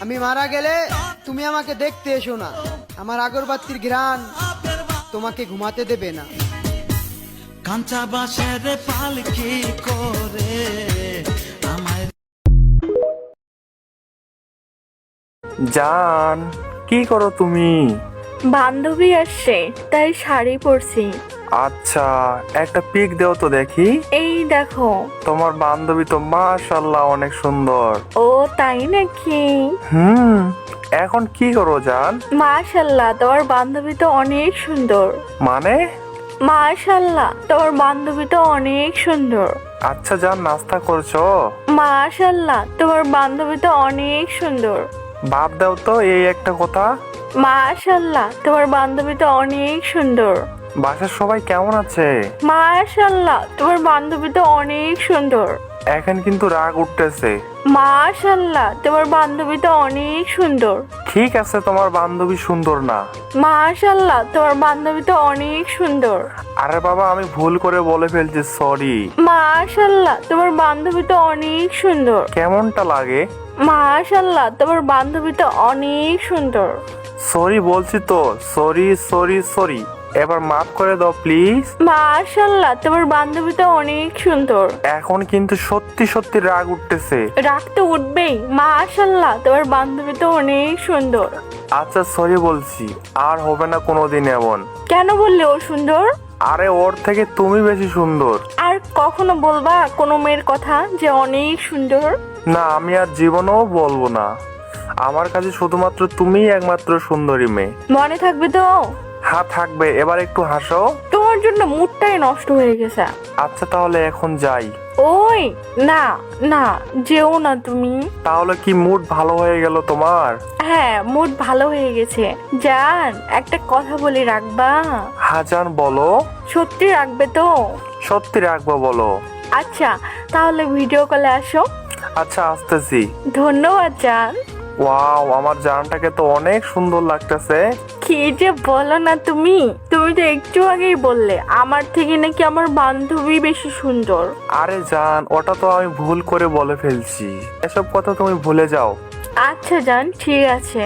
আমি মারা গেলে তুমি আমাকে দেখতে এসো না, আমার আগরবাতির ঘ্রাণ তোমাকে ঘুমাতে দেবে না। কাঁচা বাঁশের পালকি করে আমায়। জান, কি করো তুমি? বান্ধবী আসছে তাই শাড়ি পরছি। আচ্ছা, একটা পিক দেও তো দেখি। এই দেখো। তোমার বান্ধবী তো মাশাআল্লাহ অনেক সুন্দর। ও তাই নাকি? এখন কি করো জান? মাশাল্লাহ, তোমার বান্ধবী তো অনেক সুন্দর। মানে? মাশাল্লাহ, তোমার বান্ধবী তো অনেক সুন্দর। আচ্ছা জান, নাস্তা করছো? মাশাল্লাহ, তোমার বান্ধবী তো অনেক সুন্দর। বাদ দাও তো এই একটা কথা। মাশাল্লাহ, তোমার বান্ধবী তো অনেক সুন্দর। বাসার সবাই কেমন আছে? মাশাল্লাহ, তোমার বান্ধবী তো অনেক সুন্দর। এখন কিন্তু রাগ উঠতেছে। মাশাল্লাহ, তোমার বান্ধবী তো অনেক সুন্দর। ঠিক আছে, তোমার বান্ধবী সুন্দর না। মাশাল্লাহ, তোমার বান্ধবী তো অনেক সুন্দর। আরে বাবা, আমি ভুল করে বলে ফেলছি, সরি। মাশাল্লাহ, তোমার বান্ধবী তো অনেক সুন্দর। কেমনটা লাগে? মাশাল্লাহ, তোমার বান্ধবী তো অনেক সুন্দর। সরি বলছি তো, সরি সরি সরি। এবার মাফ করে দাও প্লিজ। মাশাল্লাহ, তোমার বান্ধবী তো অনেক সুন্দর। এখন কিন্তু সত্যি সত্যি রাগ উঠতেছে। রাগ তো উঠবেই। মাশাল্লাহ, তোমার বান্ধবী তো অনেক সুন্দর। আচ্ছা সরি বলছি, আর হবে না কোনোদিন এমন। কেন বললে ও সুন্দর? আরে ওর থেকে তুমি বেশি সুন্দর। আর কখনো বলবা কোনো মেয়ের কথা যে অনেক সুন্দর? না, আমি আর জীবনেও বলবো না। আমার কাছে শুধুমাত্র তুমিই একমাত্র সুন্দরী মেয়ে। মনে থাকবে তো? হ্যাঁ থাকবে। এবার একটু হাসো। তোমার জন্য মুডটাই নষ্ট হয়ে গেছে। আচ্ছা তাহলে এখন যাই। ওই না না, যেও না তুমি। তাহলে কি মুড ভালো হয়ে গেল তোমার? হ্যাঁ, মুড ভালো হয়ে গেছে। জান, একটা কথা বলি, রাখবা? হ্যাঁ জান, বলো। সত্যি রাখবে তো? সত্যি রাখবো, বলো। আচ্ছা তাহলে ভিডিও কলে আসো। আচ্ছা আসতেছি। ধন্যবাদ জান। ওয়াও, আমার জানটাকে তো অনেক সুন্দর লাগতেছে। কি যে বলো না তুমি। তুমি তো একটু আগেই বললে আমার থেকে নাকি আমার বান্ধবী বেশি সুন্দর। আরে জান, ওটা তো আমি ভুল করে বলে ফেলছি। এসব কথা তুমি ভুলে যাও। আচ্ছা জান, ঠিক আছে।